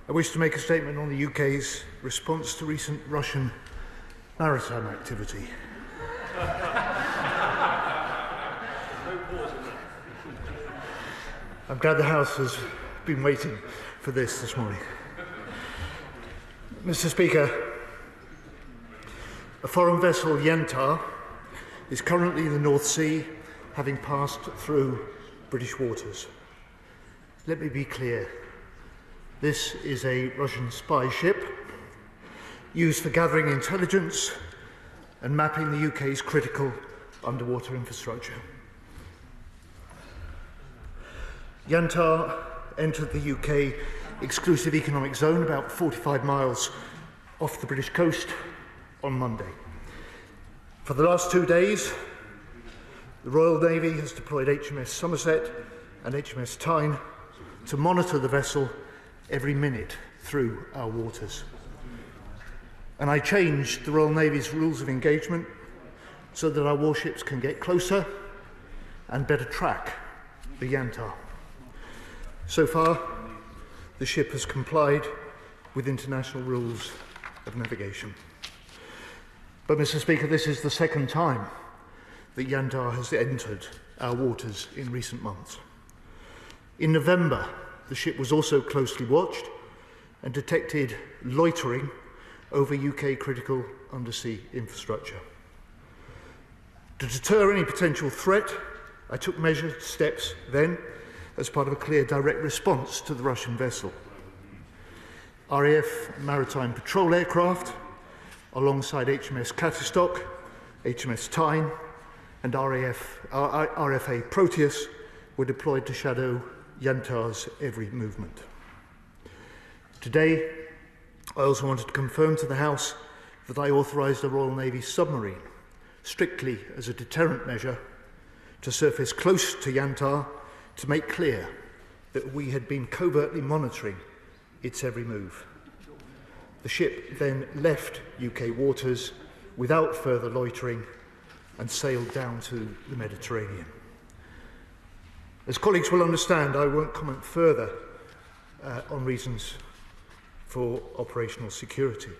I wish to make a statement on the UK's response to recent Russian maritime activity. I'm glad the House has been waiting for this morning. Mr. Speaker, a foreign vessel, Yantar, is currently in the North Sea, having passed through British waters. Let me be clear. This is a Russian spy ship used for gathering intelligence and mapping the UK's critical underwater infrastructure. Yantar entered the UK exclusive economic zone about 45 miles off the British coast on Monday. For the last 2 days, the Royal Navy has deployed HMS Somerset and HMS Tyne to monitor the vessel every minute through our waters. And I changed the Royal Navy's rules of engagement so that our warships can get closer and better track the Yantar. So far, the ship has complied with international rules of navigation. But, Mr. Speaker, this is the second time that Yantar has entered our waters in recent months. In November, the ship was also closely watched and detected loitering over UK critical undersea infrastructure. To deter any potential threat, I took measured steps then as part of a clear direct response to the Russian vessel. RAF maritime patrol aircraft, alongside HMS Catterstock, HMS Tyne and RFA Proteus, were deployed to shadow Yantar's every movement. Today, I also wanted to confirm to the House that I authorised the Royal Navy submarine, strictly as a deterrent measure, to surface close to Yantar to make clear that we had been covertly monitoring its every move. The ship then left UK waters without further loitering and sailed down to the Mediterranean. As colleagues will understand, I won't comment further on reasons for operational security,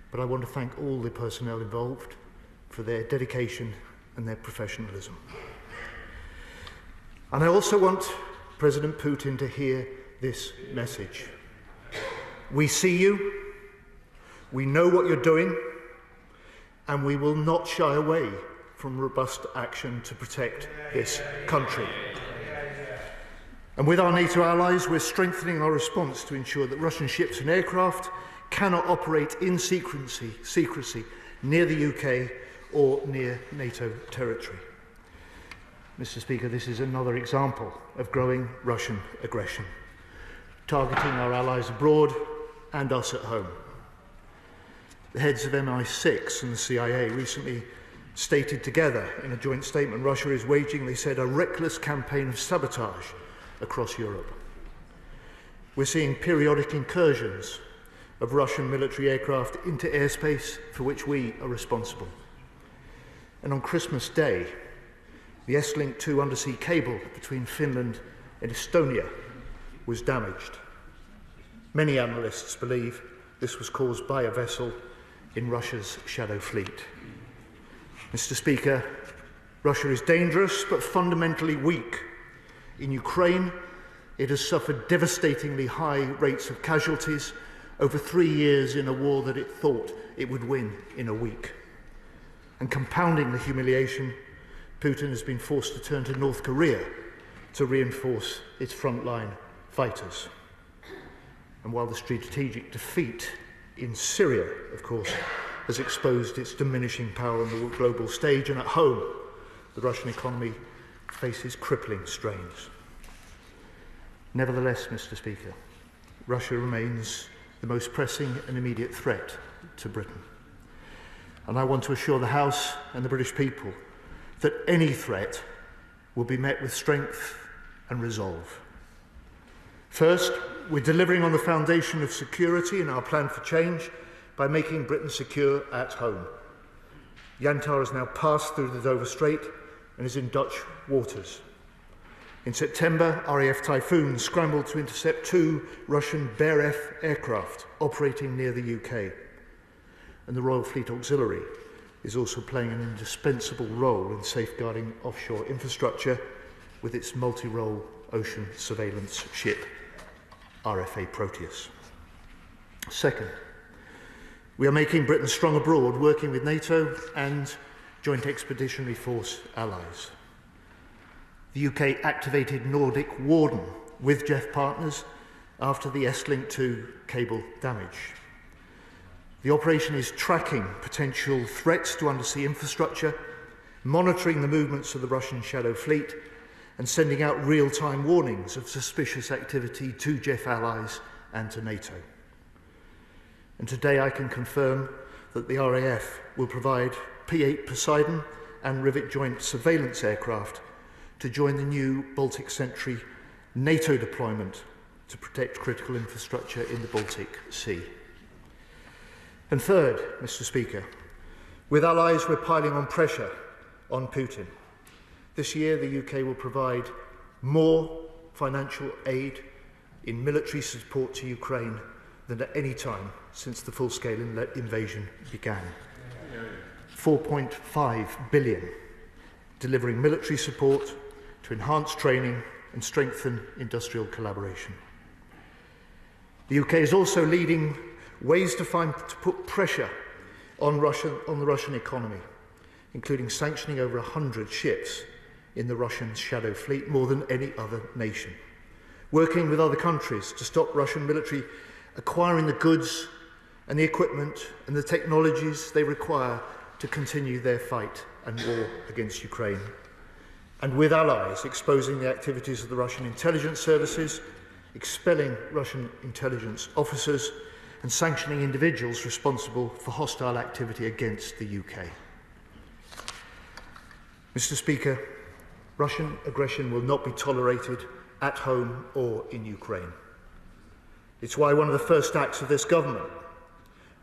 but I want to thank all the personnel involved for their dedication and their professionalism. And I also want President Putin to hear this message. We see you, we know what you're doing, and we will not shy away from robust action to protect this country. And with our NATO allies, we're strengthening our response to ensure that Russian ships and aircraft cannot operate in secrecy near the UK or near NATO territory. Mr. Speaker, this is another example of growing Russian aggression, targeting our allies abroad and us at home. The heads of MI6 and the CIA recently stated together in a joint statement Russia is waging, they said, a reckless campaign of sabotage across Europe. We're seeing periodic incursions of Russian military aircraft into airspace for which we are responsible. And on Christmas Day, the S-Link 2 undersea cable between Finland and Estonia was damaged. Many analysts believe this was caused by a vessel in Russia's shadow fleet. Mr. Speaker, Russia is dangerous but fundamentally weak. In Ukraine, it has suffered devastatingly high rates of casualties over 3 years in a war that it thought it would win in a week. And compounding the humiliation, Putin has been forced to turn to North Korea to reinforce its frontline fighters. And while the strategic defeat in Syria, of course, has exposed its diminishing power on the global stage, and at home, the Russian economy faces crippling strains. Nevertheless, Mr. Speaker, Russia remains the most pressing and immediate threat to Britain. And I want to assure the House and the British people that any threat will be met with strength and resolve. First, we're delivering on the foundation of security in our plan for change by making Britain secure at home. Yantar has now passed through the Dover Strait and is in Dutch waters. In September, RAF Typhoon scrambled to intercept 2 Russian Bear-F aircraft operating near the UK. And the Royal Fleet Auxiliary is also playing an indispensable role in safeguarding offshore infrastructure with its multi-role ocean surveillance ship, RFA Proteus. Second, we are making Britain strong abroad, working with NATO and Joint Expeditionary Force allies. The UK activated Nordic Warden with JEF partners after the S-Link 2 cable damage. The operation is tracking potential threats to undersea infrastructure, monitoring the movements of the Russian Shadow Fleet, and sending out real-time warnings of suspicious activity to JEF allies and to NATO. And today I can confirm that the RAF will provide P-8 Poseidon and Rivet Joint Surveillance aircraft to join the new Baltic Sentry NATO deployment to protect critical infrastructure in the Baltic Sea. And third, Mr. Speaker, with allies we're piling on pressure on Putin. This year the UK will provide more financial aid in military support to Ukraine than at any time since the full-scale invasion began. 4.5 billion, delivering military support to enhance training and strengthen industrial collaboration. The UK is also leading ways to put pressure on the Russian economy, including sanctioning over 100 ships in the Russian Shadow Fleet, more than any other nation. Working with other countries to stop Russian military acquiring the goods and the equipment and the technologies they require to continue their fight and war against Ukraine. And with allies exposing the activities of the Russian intelligence services, expelling Russian intelligence officers, and sanctioning individuals responsible for hostile activity against the UK. Mr. Speaker, Russian aggression will not be tolerated at home or in Ukraine. It's why one of the first acts of this government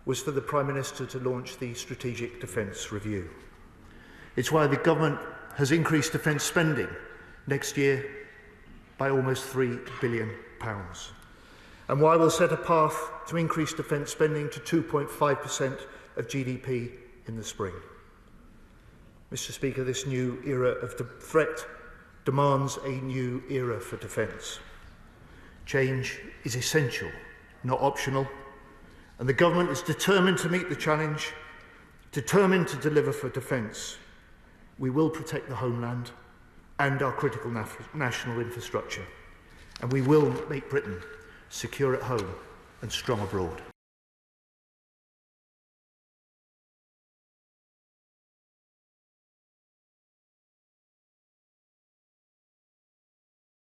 was for the Prime Minister to launch the Strategic Defence Review. It's why the government has increased defence spending next year by almost £3 billion. And why we'll set a path to increase defence spending to 2.5% of GDP in the spring. Mr. Speaker, this new era of threat demands a new era for defence. Change is essential, not optional, and the government is determined to meet the challenge, determined to deliver for defence. We will protect the homeland and our critical national infrastructure, and we will make Britain secure at home and strong abroad.